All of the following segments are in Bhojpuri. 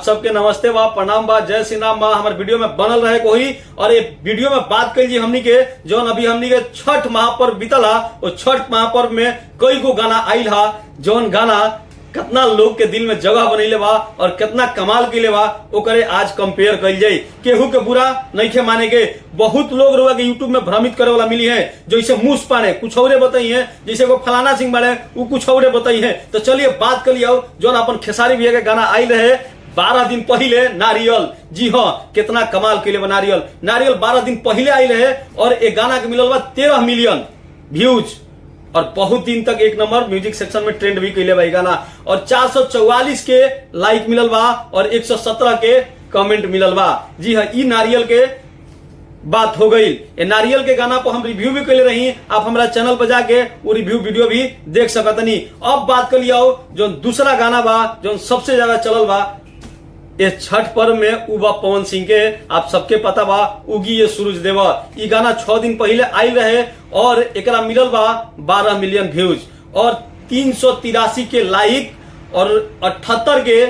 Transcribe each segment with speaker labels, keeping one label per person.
Speaker 1: आप सबके नमस्ते बा, प्रणाम बा, जय श्री राम बा। हमारे वीडियो में बनल रहे कोई और ये वीडियो में बात कर ली हमनी के जो अभी हमनी के छठ महापर्व बीतला, वो छठ महापर्व में कई गो गाना आयल हा, जौन गाना कितना लोग के दिल में जगह बनैले बा और कितना कमाल के बा, ओकरे आज कंपेयर कइल जाई। केहू के बुरा नहीं खे माने के। बहुत लोग रोगा के यूट्यूब में भ्रमित करे वाला मिली है, जैसे मूस पाने कुछ और बताई है, जैसे को फलाना सिंह बाड़े वो कुछ और बताई है। तो चलिए बात कर लिया जो अपन खेसारी भैया के गाना आई रहे 12 दिन पहले, नारियल। जी हाँ, कितना कमाल के लिए नारियल 12 दिन पहले आई रहे और एक गाना के मिलल बा 13 मिलियन व्यूज और बहुत दिन तक एक नंबर म्यूजिक सेक्शन में ट्रेंड भी कैले बा गाना और 444 के लाइक मिलल बा और 117 के कमेंट मिलल बा। जी हाँ, ई नारियल के बात हो गई। ये नारियल के गाना पर हम रिव्यू भी कैले रही, आप हमारा चैनल पर जाके वो रिव्यू वीडियो भी देख सकतनी। अब बात कर लिया जो दूसरा गाना बा जो सबसे ज्यादा चलल बा ये छठ पर्व में उ बा पवन सिंह के। आप सबके पता बा उगी ये सूरज देवा। ये गाना 6 दिन पहले आयल रहे और एकरा मिलल बा 12 मिलियन व्यूज और 383 के लाइक और 78 के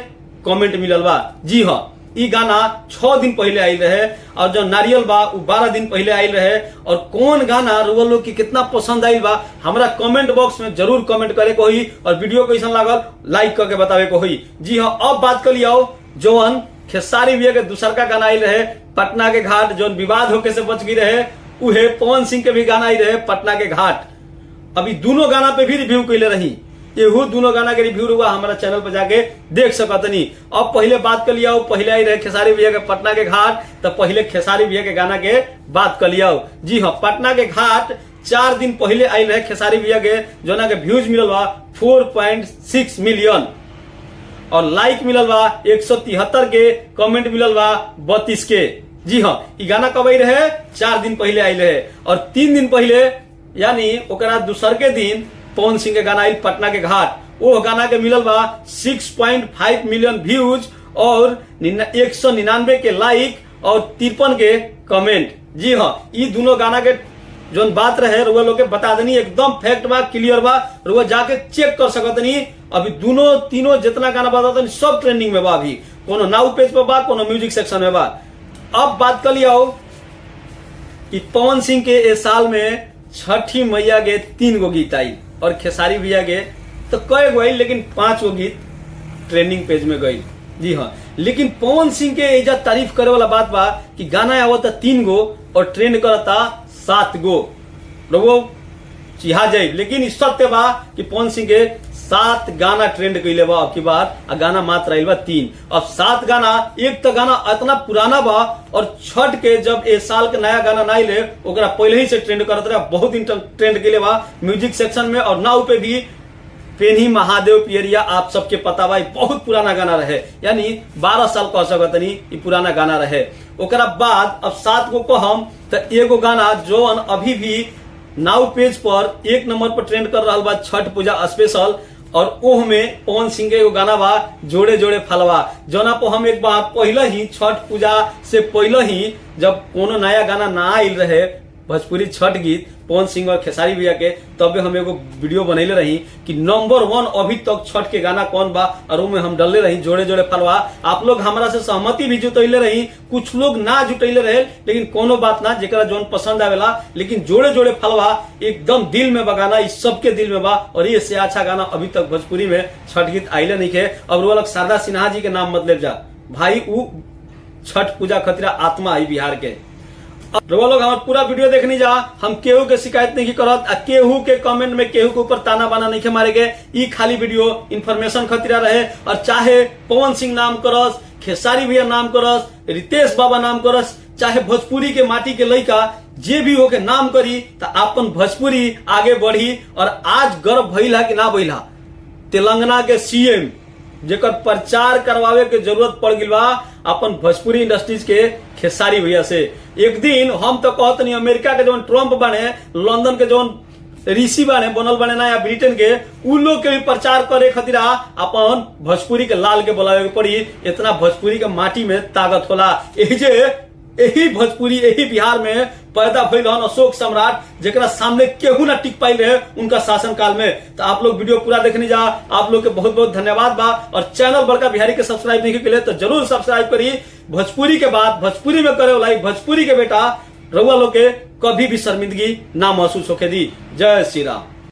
Speaker 1: कमेंट मिलल बा। जी हाँ, ये गाना 6 दिन पहले आयल रहे और जो नारियल बा वो 12 दिन पहले आयल रहे। और कौन गाना रुआ लोग की कितना पसंद आयल बा हमारा कमेंट बॉक्स में जरूर कमेंट करे को हुई और वीडियो कैसा लागल लाइक करके बतावे को हुई। जी हाँ, अब बात कर लिया जौन खेसारी भैया के दूसर का गाना आई रहे पटना के घाट, जो विवाद होके से बच गई रहे, उहे पवन सिंह के भी गाना आई रहे पटना के घाट। अभी दोनों गाना पे भी रिव्यू कैले रही, एहू दोनों गाना के रिव्यू हुआ हमारा चैनल पर जाके देख सकतनी। अब पहले बात कर लिया पहले आई रहे खेसारी भैया के पटना के घाट, तो पहले खेसारी भैया के गाना के बात कर लिया। जी हाँ, पटना के घाट 4 दिन पहले आई रहे खेसारी भैया के, जो ना के व्यूज मिलल बा 4.6 मिलियन और लाइक मिलल बा 173 के, कमेंट मिलल बा 32 के। जी हाँ, ये गाना कब आई रहे 4 दिन पहले आई रहे और 3 दिन पहले यानी ओकरा दूसर के दिन पवन सिंह के गाना आई पटना के घाट। वो गाना के मिलल बा 6.5 मिलियन व्यूज और 199 के लाइक और 53 के कमेंट। जी हाँ, ये दोनों गाना के जो बात रहे रुआ लोग के बता देनी, एकदम फैक्ट बा, क्लियर बा, रुआ जाके चेक कर सकतनी। अभी दोनों तीनों जितना गाना बताते सब ट्रेंडिंग में बा, अभी कोनो नाउ पेज पर बा, कोनो म्यूजिक सेक्शन में बा। अब बात कर लिया कि पवन सिंह के इस साल में छठी मैया के 3 गो गीत आई और खेसारी भैया के तो कई गो आई, लेकिन 5 गो गीत ट्रेंडिंग पेज में गई। जी हाँ, लेकिन पवन सिंह के एजा तारीफ करे वाला बात बा कि गाना आवता 3 गो और ट्रेंड करता 7 गो। लोगों चिहा जाए, लेकिन इस सत्य बा कि पवन सिंह के 7 गाना ट्रेंड कैले बा अब की बार, आ गाना मात्र आइल बा 3। अब 7 गाना, एक तो गाना इतना पुराना बा और छठ के जब ए साल के नया गाना ना आइले ओकरा पहले ही से ट्रेंड करत रहे, बहुत दिन ट्रेंड कैले बा म्यूजिक सेक्शन में और नाउ पे भी। पेन्ही महादेव पियरिया आप सबके पता बा, बहुत पुराना गाना रहे, यानी 12 साल कह सकतनी ये पुराना गाना रहे। ओकरा बाद अब 7 गो को हम तो एगो गाना जो अभी भी नाउ पेज पर 1 नंबर पर ट्रेंड कर रहा बा छठ पूजा स्पेशल, और ओह में पवन सिंह के एगो गाना बा जोड़े जोड़े फलवा, जोना पर हम एक बार पहले ही छठ पूजा से पहले ही जब कोनो नया गाना ना आयल रहे भोजपुरी छठ गीत पवन सिंह और खेसारी भैया के, तब हम एगो वीडियो बनैले रही कि नंबर 1 अभी तक छठ के गाना कौन बा और में हम डलले रही जोड़े जोड़े फलवा। आप लोग हमारा से सहमति भी जुटैले रही, कुछ लोग ना जुटैले रहे, लेकिन कोनो बात ना, जेकरा जोन पसंद आवेला। लेकिन जोड़े जोड़े फलवा एकदम दिल में बगाना, इस सबके दिल में बा और ये से अच्छा गाना अभी तक भोजपुरी में छठ गीत आइले नहीं है। अब वो लोग शारदा सिन्हा जी के नाम मतलब जा भाई, उ छठ पूजा खतरा आत्मा है बिहार के। रउआ लोग हमारे पूरा वीडियो देखनी जा, हम केहू के शिकायत नहीं करत, केहू के कमेंट में केहू के ऊपर ताना बाना नहीं मारेगे। ई खाली वीडियो इन्फॉर्मेशन खतरा रहे, और चाहे पवन सिंह नाम करस, खेसारी भैया नाम करस, रितेश बाबा नाम करस, चाहे भोजपुरी के माटी के लड़का जे भी हो के नाम करी, तो अपन भोजपुरी आगे बढ़ी। और आज गर्व भइला कि ना भइला, तेलंगाना के सीएम जेकर प्रचार करवावे के जरूरत पड़ गई बा अपन भोजपुरी इंडस्ट्रीज के खेसारी भैया से। एक दिन हम तो कहत नहीं, अमेरिका के जौन ट्रम्प बने, लंदन के जौन ऋषि बने बनल बने ना, या ब्रिटेन के, उ लोग के भी प्रचार करे खातिर अपन भोजपुरी के लाल के बुलावे के पड़ी। इतना भोजपुरी के माटी में ताकत होला। यही भोजपुरी, यही बिहार में पैदा भइल हन अशोक सम्राट, जेकरा सामने केहू ना टिक पाई रहे उनका शासन काल में। तो आप लोग वीडियो पूरा देखने जा, आप लोग के बहुत बहुत धन्यवाद बा। और चैनल बड़का बिहारी के सब्सक्राइब नहीं के तो जरूर सब्सक्राइब करी। भोजपुरी के बाद भोजपुरी में करे वाला भोजपुरी के बेटा रउआ लोग के कभी भी शर्मिंदगी ना महसूस होके दी। जय श्री राम।